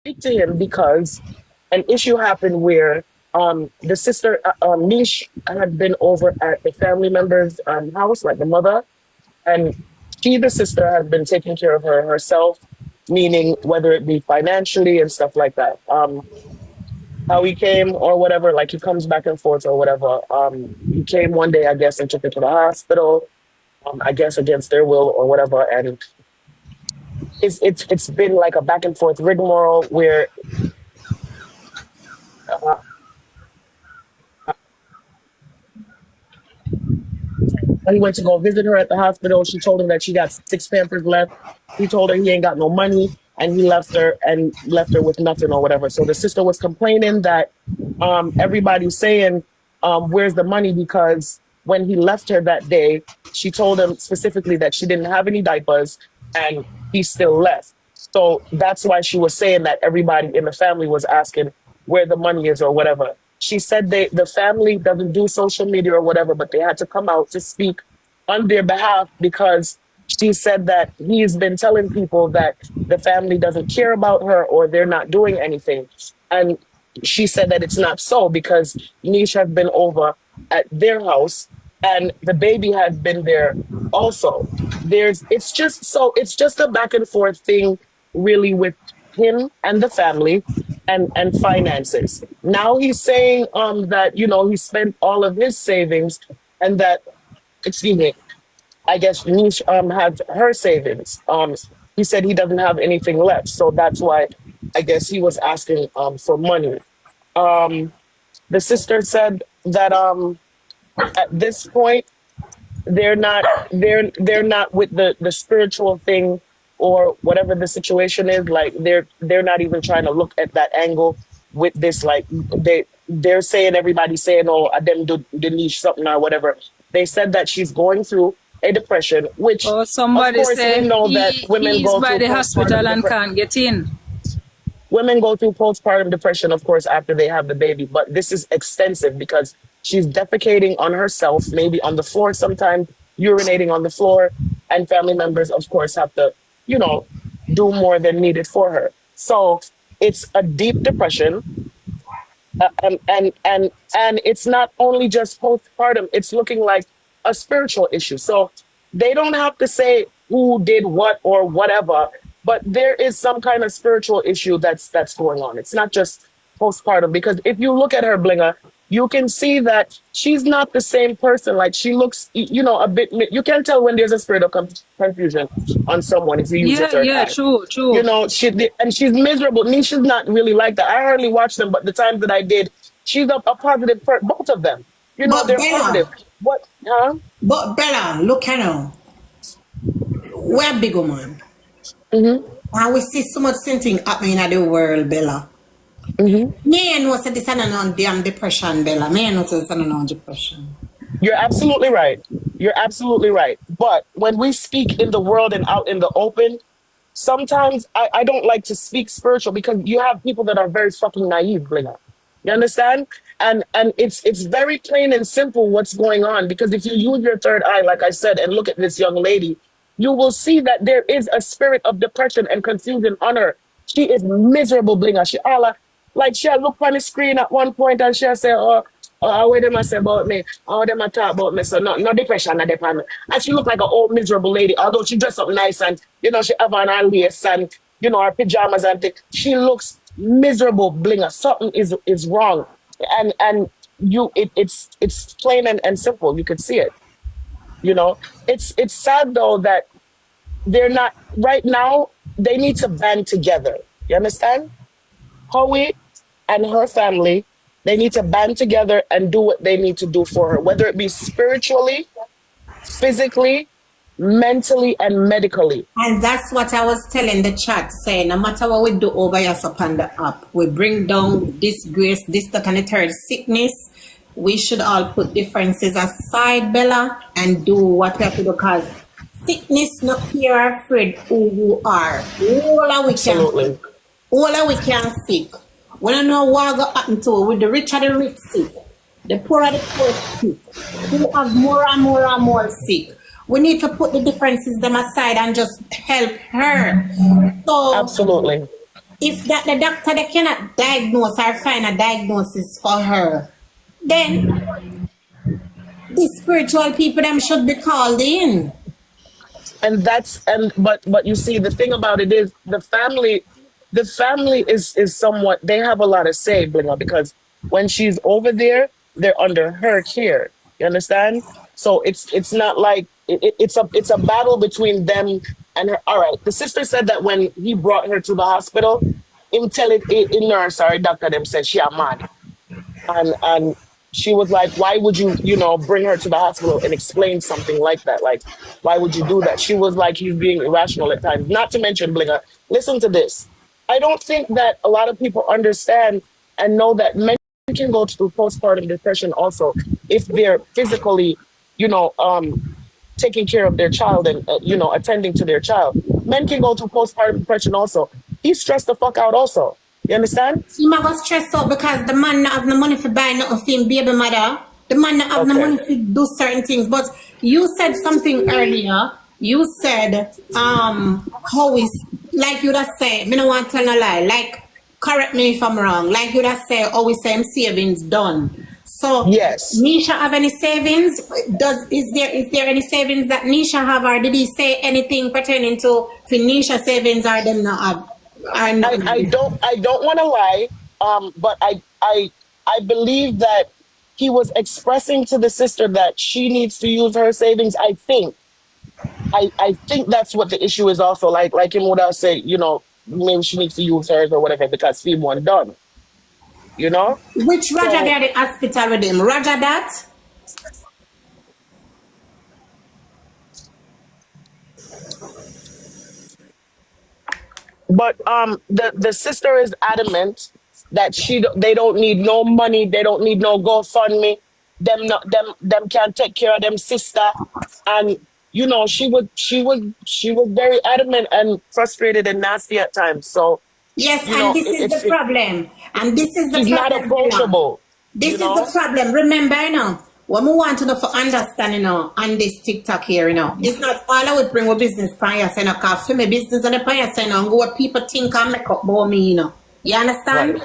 speak to him because an issue happened where the sister Nish had been over at the family member's house, like the mother, and she, the sister, had been taking care of her herself, meaning whether it be financially and stuff like that. How he came or whatever, like he comes back and forth or whatever. He came one day, I guess, and took her to the hospital. I guess against their will or whatever, and it's been like a back and forth rigmarole where uh, he went to go visit her at the hospital. She told him that she got six Pampers left. He told her he ain't got no money, and he left her with nothing or whatever. So the sister was complaining that everybody's saying, "Where's the money?" Because when he left her that day, she told him specifically that she didn't have any diapers, and he still left. So that's why she was saying that everybody in the family was asking where the money is or whatever. She said the family doesn't do social media or whatever, but they had to come out to speak on their behalf because she said that he's been telling people that the family doesn't care about her or they're not doing anything. And she said that it's not so because Neisha had been over at their house and the baby had been there also. It's just a back and forth thing really with him and the family and finances. Now he's saying that he spent all of his savings and that, excuse me, I guess Niche has her savings. He said he doesn't have anything left, so that's why I guess he was asking for money. Um, the sister said that at this point they're not with the spiritual thing or whatever the situation is. Like they're not even trying to look at that angle with this. Like they're saying, everybody's saying, oh, them do the niche something or whatever. They said that she's going through a depression, which Oh, of somebody course we said know that women he's go by through the hospital postpartum and depression. can't get in. Women go through postpartum depression, of course, after they have the baby, but this is extensive because she's defecating on herself, maybe on the floor sometimes, urinating on the floor, and family members, of course, have to, you know, do more than needed for her. So it's a deep depression, and it's not only just postpartum; it's looking like a spiritual issue. So they don't have to say who did what or whatever, but there is some kind of spiritual issue that's going on. It's not just postpartum because if you look at her blinger, you can see that she's not the same person. Like she looks, a bit. You can tell when there's a spirit of confusion on someone if you use your Yeah, third yeah, eye. true, true. And she's miserable. Nisha's not really like that. I hardly watch them, but the times that I did, she's a positive person. Both of them, But they're positive. Bella, What? Huh? but Bella, look at her. We're big woman. Mm-hmm. And we see so much same thing happening in the world, Bella. Mm-hmm. Me and know say this is not damn depression, Bella. Me and know say this is not depression. You're absolutely right. You're absolutely right. But when we speak in the world and out in the open, sometimes I don't like to speak spiritual because you have people that are very fucking naive, Blinger. You understand? And it's very plain and simple what's going on because if you use your third eye, like I said, and look at this young lady, you will see that there is a spirit of depression and confusion on her. She is miserable, Blinger. She all like she look on the screen at one point and she say, oh, what them I say about me? Oh, them I talk about me. So no depression, no depression. And she look like an old miserable lady, although she dress up nice and she have on her lace and her pajamas and things. She looks miserable, Blinger. Something is wrong. And it's plain and simple. You can see it. It's sad though that they're not right now, they need to band together. You understand? Howie and her family, they need to band together and do what they need to do for her, whether it be spiritually, physically, mentally, and medically. And that's what I was telling the chat, saying no matter what we do over here upon the app, we bring down disgrace, this, that, and the third sickness. We should all put differences aside, Bella, and do what we have to do because sickness not here afraid who you are. All that we can Absolutely. sick. All that we can sick. We don't know what going to happen to with the rich are the rich sick. The poor are the poor sick. Who have more and more and more sick. We need to put the differences them aside and just help her. So Absolutely. if that the doctor they cannot diagnose or find a diagnosis for her, then the spiritual people them should be called in. And that's and but you see, the thing about it is the family is somewhat, they have a lot of say, Blinga, because when she's over there, they're under her care. You understand? So it's not like it's a battle between them and her. All right, the sister said that when he brought her to the hospital, him tell it in nurse or doctor them said she a mad. And she was like, why would you, bring her to the hospital and explain something like that? Like, why would you do that? She was like, he's being irrational at times. Not to mention, Blinga, listen to this. I don't think that a lot of people understand and know that men can go through postpartum depression also if they're physically, you know um taking care of their child and attending to their child. Men can go through postpartum depression also. He's stressed the fuck out also. You understand? He might go stressed out because the man not have no money for buy nothing for him baby mother. The man not have no Okay. money to do certain things. But you said something earlier. You said, how is, like you just say, me no want to tell no lie. Like, correct me if I'm wrong. Like you just say, always same savings done. So, Yes. Neisha have any savings? Is there any savings that Neisha have, or did he say anything pertaining to Nisha savings, or them not have? Or I, nothing? I don't I don't want to lie, but I believe that he was expressing to the sister that she needs to use her savings. I think that's what the issue is also. Like him would I say, maybe she needs to use hers or whatever because fee one done, you know? Which Roger So get the hospital with him? Roger that? but the sister is adamant that they don't need no money, they don't need no GoFundMe. Them can take care of them sister. And she was very adamant and frustrated and nasty at times. So, Yes, and this is the if problem. And this is the she's not problem, Bella. approachable, This you is the know? problem. Remember, what we want to know for understand, on this TikTok here, it's not all I would bring with business prior, cause for me, business on the prior, and go what people think and make up about me, You Right. understand?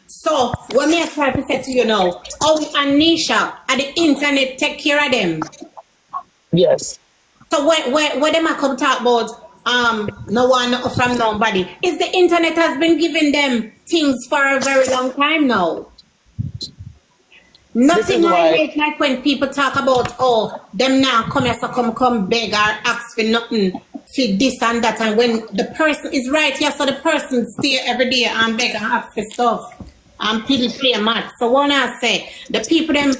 So, what me I try to say to you now, Howie and Neisha at the internet take care of them. Yes. So when them a come talk about no one from nobody, is the internet has been giving them things for a very long time now. This is Nothing I why. hate like when people talk about, oh, them now come here so come beg or ask for nothing for this and that, and when the person is right here, so the person stay every day and beg and ask for stuff and people play match. So what I say, the people them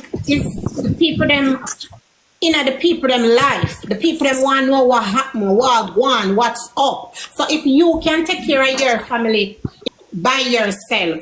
the people them life, the people them want to know what happened, what gone, what's up. So if you can take care of your family by yourself,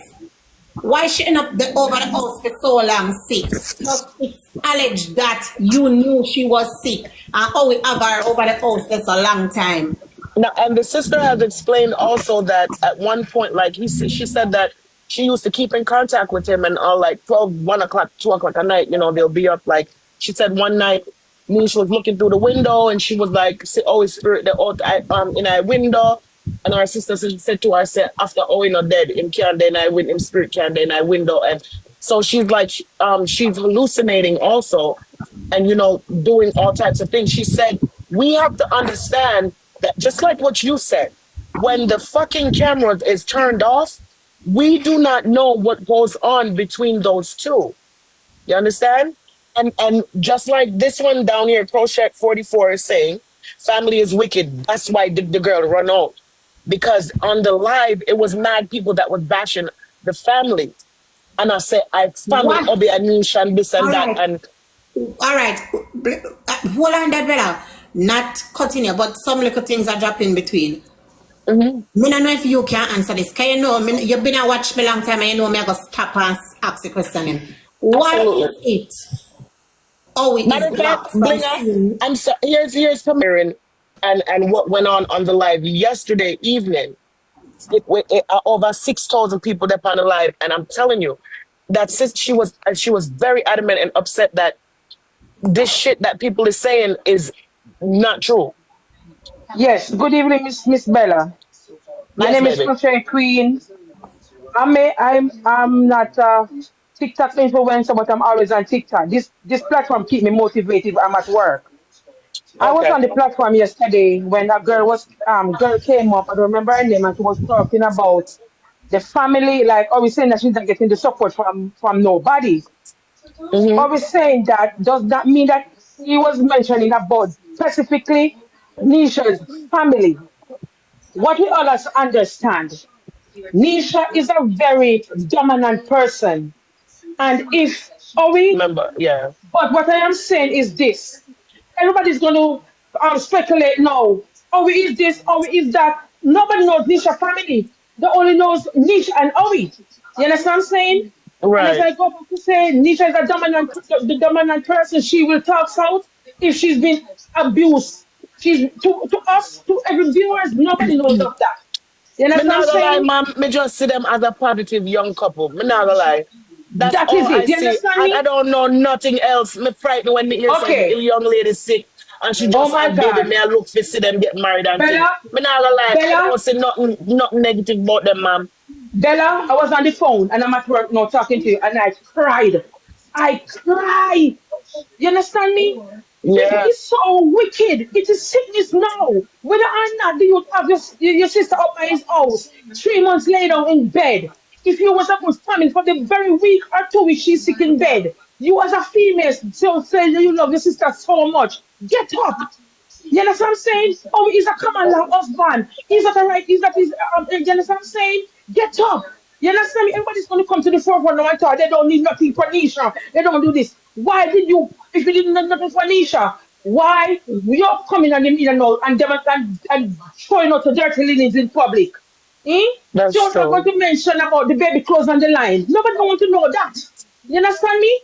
why shouldn't up over the house for so long sick? Because it's alleged that you knew she was sick and how we have her over the house for a long time. Now, and the sister has explained also that at one point, like she said that she used to keep in contact with him, and like 12, 1 o'clock, 2 o'clock at night, they'll be up. Like she said one night, Niche was looking through the window and she was like, "Oh, spirit, in our window." And our sister said to her, said, after Owen not dead, him can't deny with him spirit can't deny window. And so she's like, she's hallucinating also, and doing all types of things. She said, we have to understand that just like what you said, when the fucking camera is turned off, we do not know what goes on between those two. You understand? And just like this one down here, Crochet 44 is saying, family is wicked. That's why the girl run out. Because on the live, it was mad people that was bashing the family. And I said, I family What? Obi and Nish and this All and that. right. And All right. Hold on that better. Not cutting you, but some little things are dropping between. mhm, Me don't know if you can answer this. Can you know, you've been a watch me long time and you know me I go stop and ask the question. Why absolutely. is it always Matter of fact, blocked from Blinger, seeing? I'm so here's comparing and what went on the live yesterday evening. Over 6,000 people that on the live, and I'm telling you that she was very adamant and upset that this shit that people is saying is not true. Yes, good evening, Miss Bella. My Yes, name is baby. Crochet Queen. I'm not a TikTok influencer, but I'm always on TikTok. This platform keep me motivated. I'm at work. I was Okay. on the platform yesterday when a girl came up. I don't remember her name, and she was talking about the family. Like, I was saying that she's not getting the support from nobody. I Mm-hmm. was saying that does that mean that he was mentioning about specifically Nisha's family? What we all us understand, Nisha is a very dominant person. And if are we, Remember, yeah. but what I am saying is this. Everybody's going to speculate now. Owie is this, Owie is that. Nobody knows Nisha family. They only knows Nisha and Owie. You understand what I'm saying? And as Right. I go back to say, Nisha is a the dominant person. She will talk out if she's been abused. She's to us, to every viewers, nobody knows of that. You Me understand what I'm not gonna lie, saying? mom. Me just see them as a positive young couple. Me not gonna lie. That's That all is I it. You see. understand I me? don't know nothing else. Me frightened when me hear say the Okay. young lady sick and she Oh just my had baby. God. Me I look for see them get married and thing. Bella, Me not gonna lie. Me Bella, don't see nothing negative about them, mom. Bella, I was on the phone and I'm at work now talking to you and I cried. I cried. You understand me? This Yeah, is so wicked. It is sickness now. Whether or not do you have your sister up by his house 3 months later in bed. If you was up with family for the very week or 2 weeks she's sick in bed. You as a female so say that you love your sister so much. Get up. You understand what I'm saying? Oh, he's a common law husband. He's not a right, he's not his, you understand what I'm saying? Get up. You understand me? Everybody's going to come to the forefront now and talk. They don't need nothing for Nisha. They don't do this. Why did you, if you didn't need nothing for Nisha, why you're coming on the media now and showing out the dirty linens in public? Eh? that's Just not going true. to mention about the baby clothes on the line. Nobody don't want to know that. You understand me?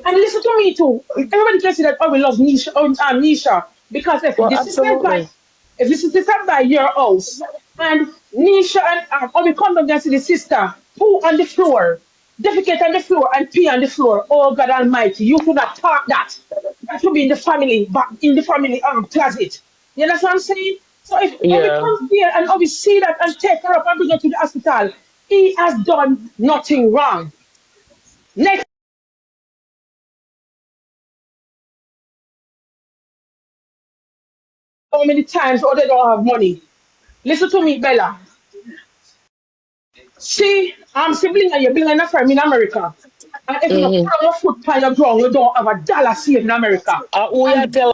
And listen to me too. Everybody can see that oh we love Nisha, Nisha because if Well, this is sent by absolutely. if this is sent by your house and Nisha and or we come down and see the sister poo on the floor, defecate on the floor and pee on the floor. Oh God Almighty, you could not talk that. That should be in the family, but in the family closet. You understand what I'm saying? So if Obi Yeah, comes there and Obi see that and take her up and bring her to the hospital, he has done nothing wrong. Next how many times or they don't have money. Listen to me, Bella. See, I'm sibling and you're building a firm in America. And if you put mm-hmm. on your foot on your ground, you don't have a dollar saved in America. Who you And tell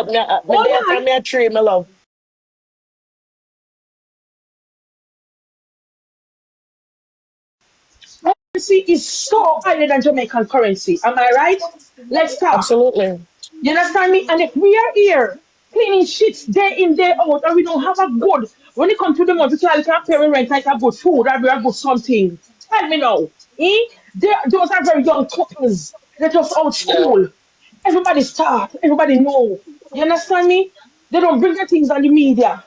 me, me hold there from on, me a tree, my love. currency is so higher than Jamaican currency. Am I right? Let's talk. Absolutely. You understand me? And if we are here cleaning shits day in, day out, and we don't have a good, when it comes to the month, we can't pay rent like a good food or a good something. Tell me now. Eh? Those are very young couples. They're just out Yeah. school. Everybody start. Everybody know. You understand me? They don't bring the things on the media.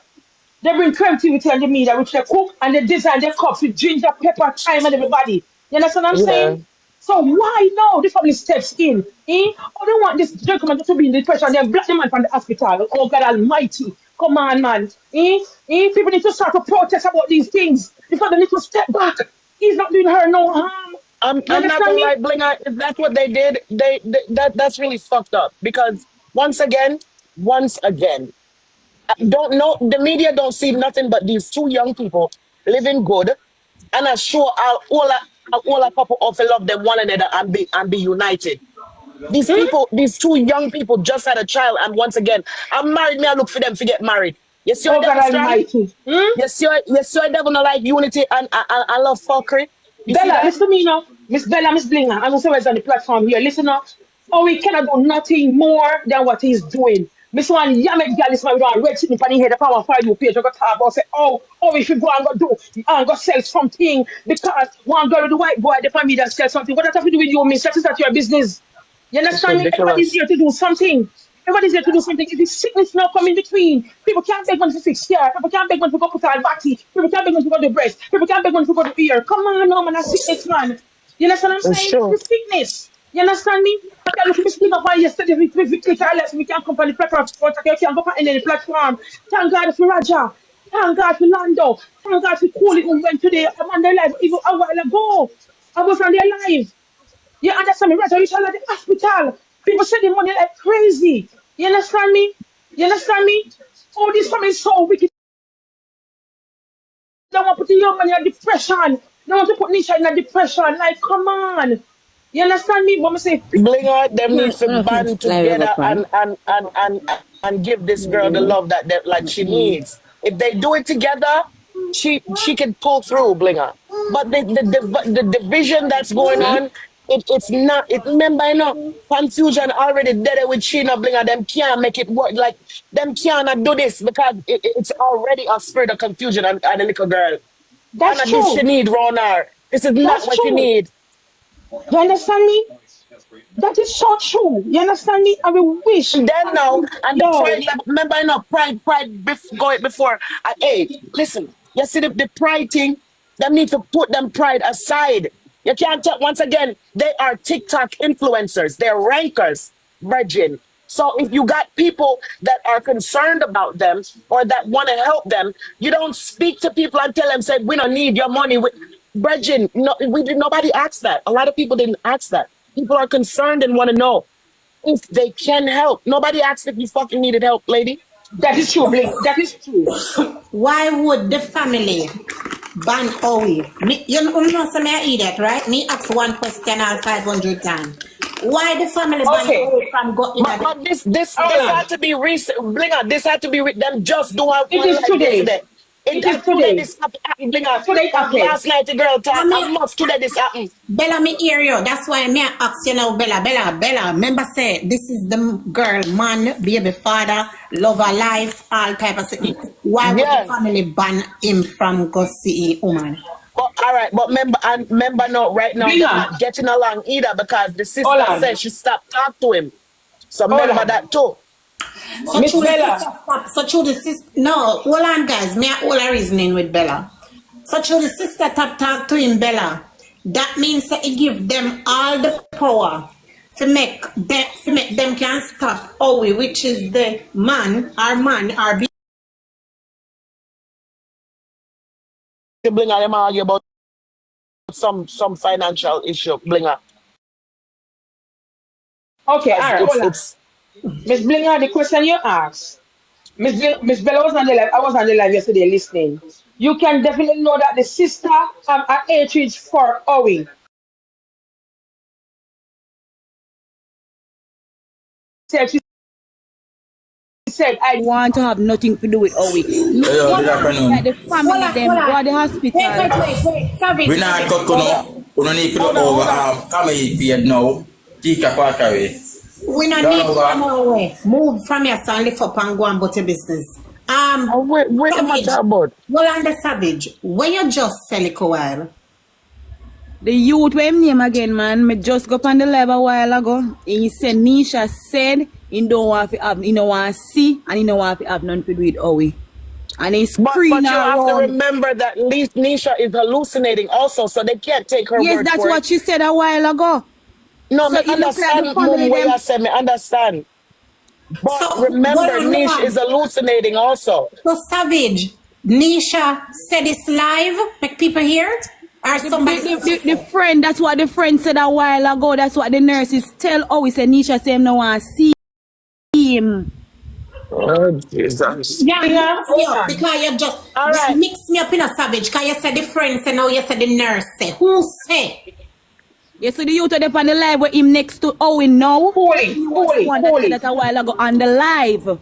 They bring creativity on the media, which they cook and they design their cups with ginger, pepper, thyme, and everybody. You understand what I'm Yeah. saying? So why now the family steps in? Oh, they want this gentleman to be in depression and then black the man from the hospital. Oh God Almighty. Come on, man. People need to start to protest about these things. The family need to step back. He's not doing her no harm. You I'm not understand gonna me? lie, Blinger. If that's what they did, that's really fucked up. Because once again, I don't know. The media don't see nothing but these two young people living good, and I sure all a couple of love them one another and be united. These Hmm? people, these two young people just had a child, and once again, I'm married. Me, I look for them to get married. You see, your Oh God devil strong. Almighty. Hmm? You see, your devil not like unity and love fuckery. You see Bella, that? listen to me now. Miss Bella, Miss Blinger, and whoever's on the platform here, listen up. Oh, we cannot do nothing more than what he's doing. Miss One Yamek girl is my red sitting for the head of our for you page. I got talk about say, oh, we should go and go do and go sell something because one girl with the white boy, the family that sell something. What does that have to do with you, miss? That is not your business. You It's understand me? Everybody's ridiculous. here to do something. Everybody's here to do something. If it's sickness now come in between, people can't beg money to fix hair. People can't beg money to go put on body. People can't beg money to go to breast. People can't beg money to go to ear. Come on, no man, a sickness, man. You understand what I'm It's saying? true. It's sickness. You understand me? can look at me split up on yesterday with Alex. We can come on the platform. You can go on any platform. Thank God for Raja. Thank God for Lando. Thank God for Cooley who went today. I'm on their live even a while ago. I was on their live. You understand me? Raja, you shall at the hospital. People sending money like crazy. You understand me? You understand me? All this family is so wicked. They want to put the young man in a depression. They want to put Neisha in a depression. Like, come on. You understand me? What I say? Blinger, them No, need to no offense, band like we go together cry. and give this girl the love that she needs. If they do it together, she can pull through, Blinger. But the division that's going on, it's not. It remember, confusion already there with Sheena Blinger. Them can't make it work. Like them cannot do this because it's already a spirit of confusion and the little girl. That's And this she true. need, Ronar. This is not That's what she true. need. You understand me? That is so true. You understand me? I will wish. And then now, and the Yo, pride level, remember, pride go it before. Hey, listen, you see the pride thing, them need to put them pride aside. You can't tell, once again, they are TikTok influencers, they're rankers, Virgin. So if you got people that are concerned about them or that want to help them, you don't speak to people and tell them, say, we don't need your money. Virgin, no, nobody asked that. A lot of people didn't ask that. People are concerned and want to know if they can help. Nobody asked if you fucking needed help, lady. that is true, Blink. That is true. Why would the family ban Howie? You know some idiot, right? Me ask one question all 500 times. Why the family ban Okay. Howie from go in But this Hold had on. to be recent. Blinger, this had to be them just do one It is live today. yesterday. It is Today today. this happened, Blinger. Today it happened. Last night the girl I talk. mean, How much today this happened? Bella, me hear you. That's why me ask you now, Bella. Remember say this is the girl, man, baby father, lover life, all type of thing. Why would the Yeah. family ban him from go see a woman? But all right, but remember now, right now they're Blinger, not getting along either because the hold sister on. said she stopped talk to him. So Hold remember on. that too. So Miss true the sister Bella. stop. So true the sister. No, hold on, guys. Me all a reasoning with Bella. So true the sister talk to him, Bella. That means that he give them all the power to make them can stop Howie, which is the man, our Blinger, them argue about some financial issue. Blinger. Okay, all As right, hold on. it's Miss Blinger, the question you asked. Miss Bella was on the live. I was on the live yesterday listening. You can definitely know that the sister have an hatred for Howie. She said, I Want to have nothing to do with Howie. Me Hello, good that afternoon. the family them go to the hospital. Wait. Savage. We not got to hold on, know. We don't need to hold on, over hold on. come here paid now. Tika Parkway. We don't Don't need to over. run away. Move from your son, lift up and go and about your business. Oh, wait a Savage. matter about. Well, under Savage, when you just sell it a while, The youth, what him name again, man? Me just go on the live a while ago. He said Neisha said he don't want to have, he don't want to see, and he don't want to have nothing to do with Howie. And he But screaming you have to around. remember that Nisha is hallucinating also, so they can't take her Yes, word that's for what it. she said a while ago. No, So me it look like the understand, family mum, where you them. say me understand. so But hold remember, on, hold Nish on. is hallucinating also. So Savage, Neisha said it's live, make people hear, or The, somebody the, said the, she the said. friend, that's what the friend said a while ago. That's what the nurses tell Howie. Said Neisha say him no want to see him. Oh, Jesus. Yeah, Blinger, mix me hold up on. because you just All right. mix me up in a Savage. Because you said the friend say now you said the nurse say. Who say? You see the youth up on the live with him next to Owen now. Holy, He was the holy, one that said holy. that a while ago on the live.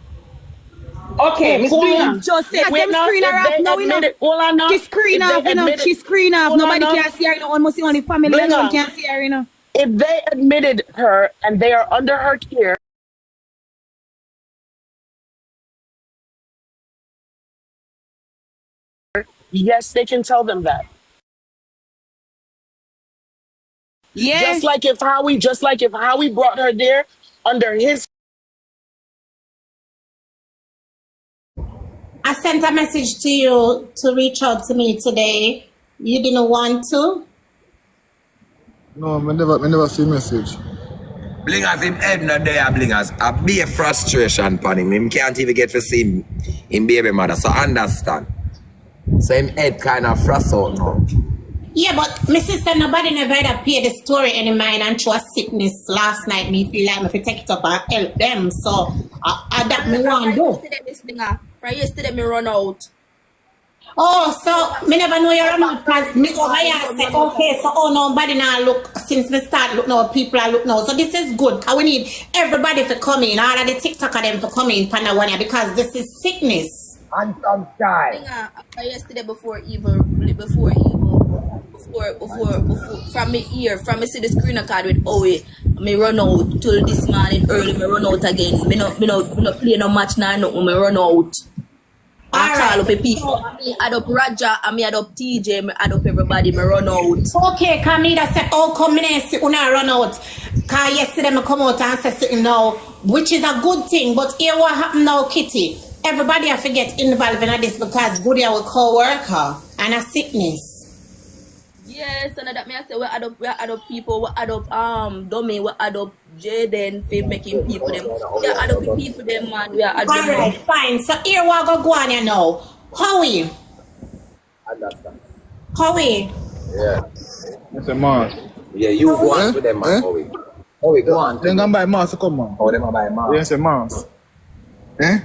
Okay, Oh, Miss Cooley. He Blinger. just said, Wait them now, screen her if off they now, you know. admit it, hold on now. She screen If they off, you know. admit it, She screen off. hold on Nobody now. can see her, you know. Almost the only family alone Blinger, can see her, you know. if they admitted her and they are under her care, yes, they can tell them that. Yeah. Just like if Howie brought her there under his I sent a message to you to reach out to me today. You didn't want to? No, I never see message. Blingers him head not there, blingers. A be a frustration upon him. Him can't even get to see him baby mother. So understand. So him head kind of frost out now. Yeah, but my sister, nobody never had pay the story any mind and show a sickness last night. Me feel like if you take it up and help them. So that me want to do. From yesterday, me run out. Oh, so me never know you're not because me over here say, okay, so nobody now look since me start look now, people are look now. So this is good. Because we need everybody to come in, all of the TikTok them to come in Panawania because this is sickness. And some time. Yesterday before from me here, from me see the screen card with Howie, me run out till this morning early, me run out again. Me no play no match now, no, me run out. I call up people. I add up Raja, I me add up TJ, me add up everybody, me run out. Okay, Kamida said, oh, come in and sit, una run out. Because yesterday me come out and say sitting now, which is a good thing. But here what happened now, Kitty? Everybody have to get involved in this because Goody our co-worker and a sickness. Yes, and that me I say we add up people, we add up Dummy, we add up Jaden for making people them. We add up people them man, we are add them. Alright, fine. So here we go on here now. Howie. Understand. Howie. Yeah. It's a mask. Yeah, you go on with them, man. Howie, go on. Then come buy mask, come on. Oh, them buy mask. Yes, a mask. Eh?